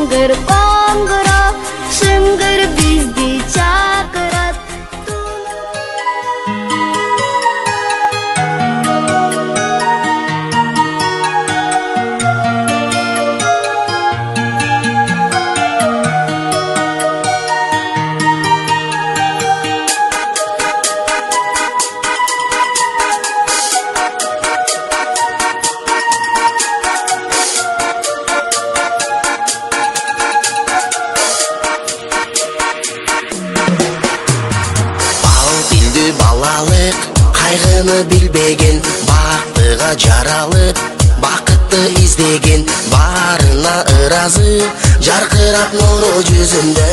шыңғыр қоңғыра, шыңғыр бізді шақырат. Балалық қайғыны білбеген, бақытыға жаралып бақытты іздеген, барына ыразы жарқырап нұры жүзінде.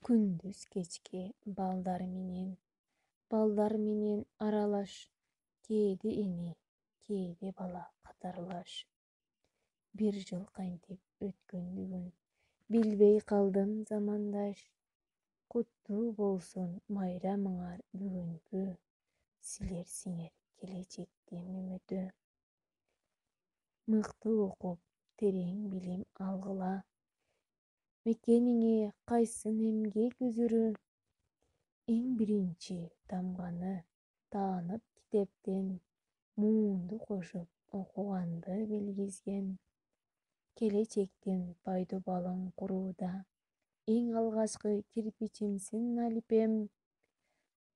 Күндүз кечке балдар менен аралаш, кээде эне, кээде бала катарлаш. Бир жыл кантип өткөндүгүн билбей калдым замандаш. Куттуу болсун майрамыңар бүгүнкү, силерсиңер келечектин үмүтү. Мыкты окуп, терең билим алгыла, мекениңе кайсын эмгек үзүрү. Эң биринчи тамганы таанып китептен, муунду кошуп окуганды билгизген. Келечектин пайдубалын курууда эң алгачкы кирпичимсин алипем.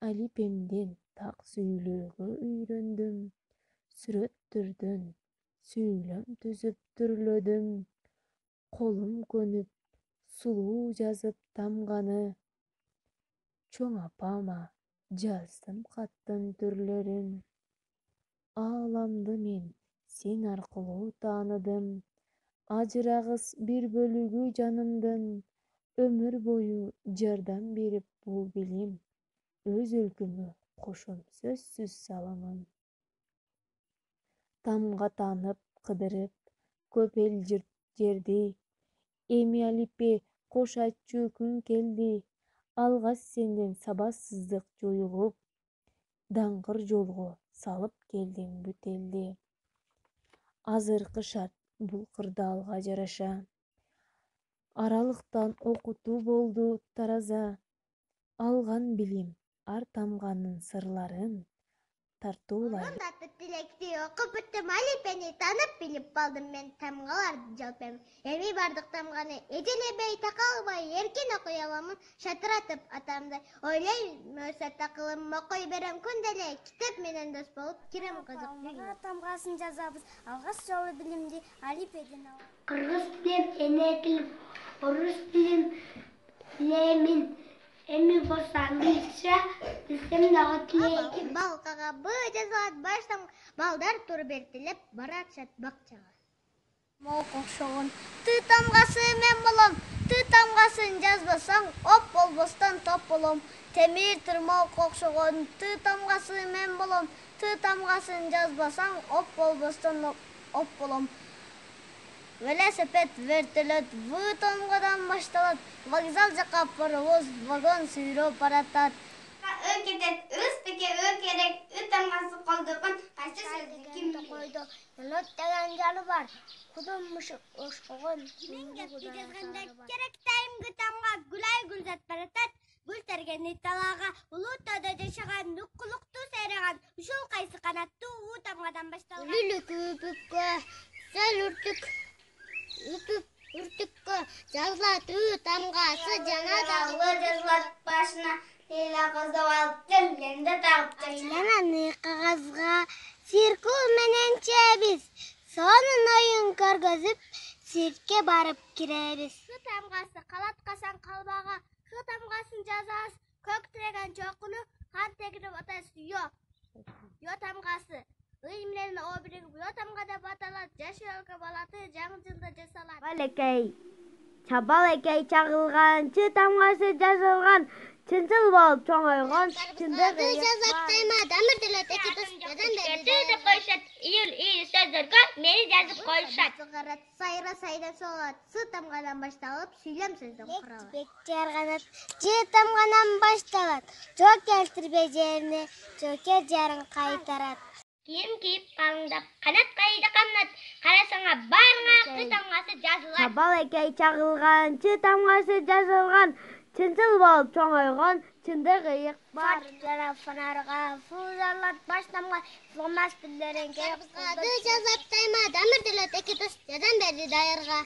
Алипемден так сүйлөөгө үйрөндүм, сүрөттөрдөн сүйлөм түзүп түрлөдүм. Колум көнүп, сулуу жазып тамганы, чоң апама жаздым каттын түрлөрүн. Ааламды мен сен аркылуу тааныдым, ажырагыс бир бөлүгү жанымдын. Өмүр бою жардам берип бул билим, өз өлкөмө кошом сөзсүз салымын. Тамга таанып, кыдырып, көп эл жерди, эми Алипе кош айтчу күн келди. Алгач сенден сабатсыздык жоюлуп, даңгыр жолго салып келдиң бүт элди. Азыркы шарт бул кырдаалга жараша, аралыктан окутуу болду тараза. Алган билим ар тамганын сырларын тартуулайт. Татып тилекти окуп бүттүм, Алипени таанып билип калдым мен, тамгаларды жалпем. Эми бардык тамганы эжелебей такалбай эркин окуй аламын, шатыратып атамды. Ойлойм өсө такылым, окуй берем күндө эле, китеп менен дос болуп кирем кызык үйгө. Тамгасын жазабыз, алгаш жолу билимди Алипеден алам. Кыргыз тилим, эне тилим, орус тилим билемин. Эми болсо англисче билсем дагы тилейм. Балкага Б жазылат, баштан балдар туруп эртелеп баратышат бакчага. Мол окшогон ты тамгасы мен болом, ты тамгасын жазбасаң, оп болбостон топ болом. Темир тырмок окшогон ты тамгасы мен болом, ты тамгасын жазбасаң, оп болбостон оп болом. Велосипед вертолет В тамгадан башталат, вокзал жака паровоз вагон сүйрөп баратат. Өкетет, ыстыке өкерек, тамгасы колдогон, кайсы сөздү ким койду? Нот деген жары бар. Кудум мышык ошкогон. Мен кепти жазганда керек тайымгы тамга гүлай гүлзат баратат. Гүл тергени талаага, улуу тоодо жашаган, нуккулукту сайраган, ушул кайсы канаттуу тамгадан башталган. Үлүлүкүпүккө, сел үртүккө жазылат тамгасы жана Дагы жазылат башына, лейла кыздап алып келгенде тагып Айлананы кагазга циркул менен чебиз. Сонун оюн көргөзүп, циркке барып киребиз. Х тамгасы калаткасан калбага, Х тамгасын жазабыз. Көк тиреген чокуну кан тегирип атасыз. Yo тамгасы. Ый менен О биригип Yo тамга деп аталат. Жаш өлкө балаты жаңы жылда жасалат. Балекей, чабал экей чагылган, Ч тамгасы жазылган, чынчыл болуп чоңойгон, чындык жазаттайма, дамир делет эки дос деп коюшат. Июль сөздөргө мени жазып коюшат. Сайра сайда солот. С тамгадан башталып, сүйлөм сөздөн куралат. Бектер канат, Ж тамганан башталат. Жок келтирбей жерине, жокер жарын кайтарат. Кийим кийип калыңдап, канат кайда канат, карасаңа баарыңа тамгасы жазылган. Балекей чагылган, чы тамгасы жазылган, чынчыл болуп чоңойгон, чындык ыйык бар. Жара фонарга, фузарлат баштамга, фломас билдерен керек. Ады жазап тайма, дамыр делет эки дос жадан берди дайырга.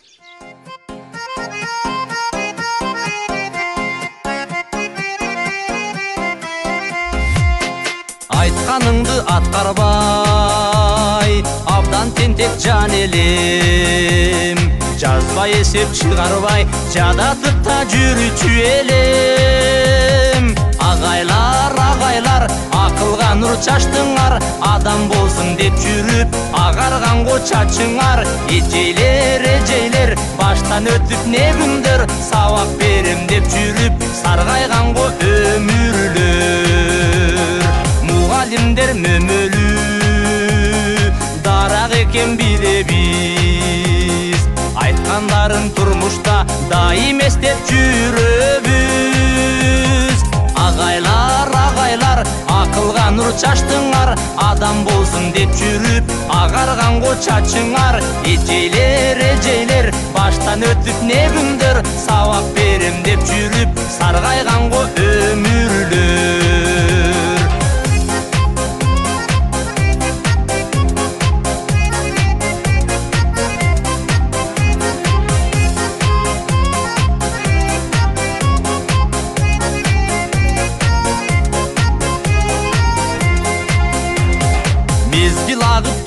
Айтқаныңды атқарбай, абдан тентек жан елем. Жазбай есеп шығарбай, жадатып та жүрүчү елем. Ағайлар, ақылға нұр чаштыңар, адам болсын деп жүріп, ағарғанго чачыңар. Ежейлер, баштан өтіп не күндер, сабақ берем деп жүріп, сарғайғанго өмүрлөр. Мұғалімдер мөмөлі, дарақ екен билебіз. Айтқандарын тұрмышта даим естеп жүрөбүз. Ағайлар, ақылға нұр чаштыңар, адам болсын деп жүріп, ағарғанго чачыңар. Ежейлер, баштан өтіп не күндер, сабақ берем деп жүріп, сарғайғанго өмүрлөр.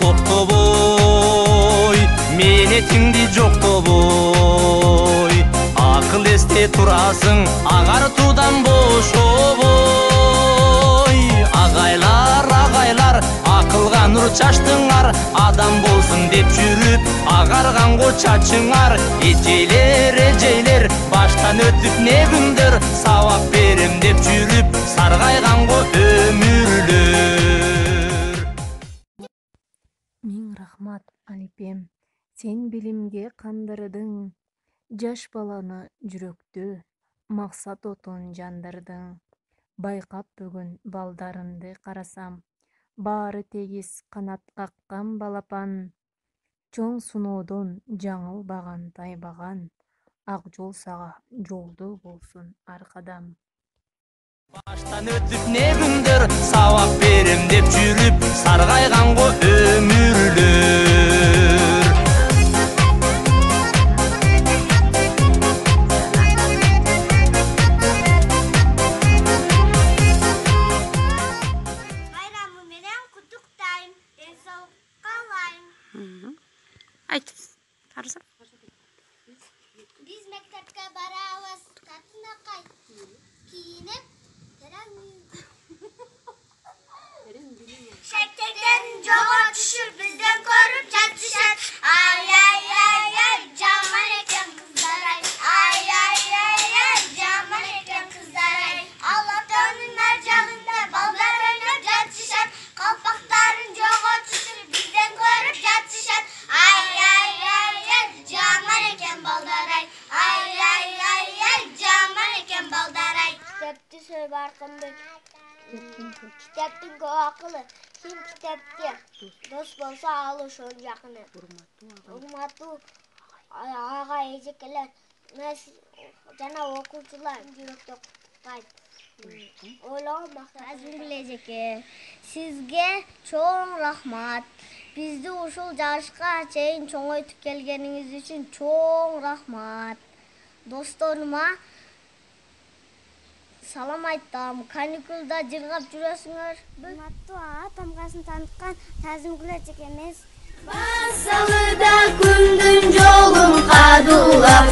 Топтобой, менетіңді жоқтобой. Ақыл есте тұрасың, ағартудан бошобой. Ағайлар, ақылға нұр чаштыңар, адам болсын деп жүріп, ағарғанго чачыңар. Ежейлер, баштан өтіп не күндер, сабақ берем деп жүріп, сарғайғанго өмүрлөр. Миң рахмат, Алипем. Сен билимге кандырдың, жаш баланы жүрөктө, максат отун жандырдың. Байкап бүгүн балдарымды карасам, баары тегиз канат каккан балапан. Чоң суноодон жаңылбаган тайбаган, ак жол сага жолдо болсун аркадам. Баштан өтіп не күндер, сабақ берем деп жүріп, сарғайғанго өмүрлөр. Байрамы менен куттуктайм, ден соолук каалайм. Айт, Тарза. Биз мектепке барабыз, катынакай кийинип, Şekerden joğa düşür bizden korup çatışır. Ay, caman eken kızlar ay. Ay, caman eken kızlar ay. Allah'tanın mercanında ballar oynar çatışır. Kalpakların joğa düşür bizden korup çatışır. Ay, caman eken ballar ay. Ay, caman eken ballar ay. Kitaptı söyle barkımda. Kitaptın koy akıllı. Kim kitaptı? Dost bolsa alı şol yakını. Urmatu ağa ejekler. Jana okucular жүрөктө кайт. Ойлоmak Azim Bilejeke. Sizge çoğun rahmat. Bizdi uşul жарышка чейин чоңойтуп келгениңиz үчүн çoğun rahmat. Dostlarıma салам айттым. Каникулда жыргап жүрөсүңөр. Урматтуу ага тамгасын таныткан Тазим Гүлечек эмес. Басалыда күндүн жолун кадуулап,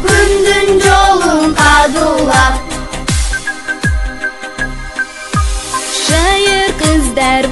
күндүн жолун кадуулап. Шайыр кыздар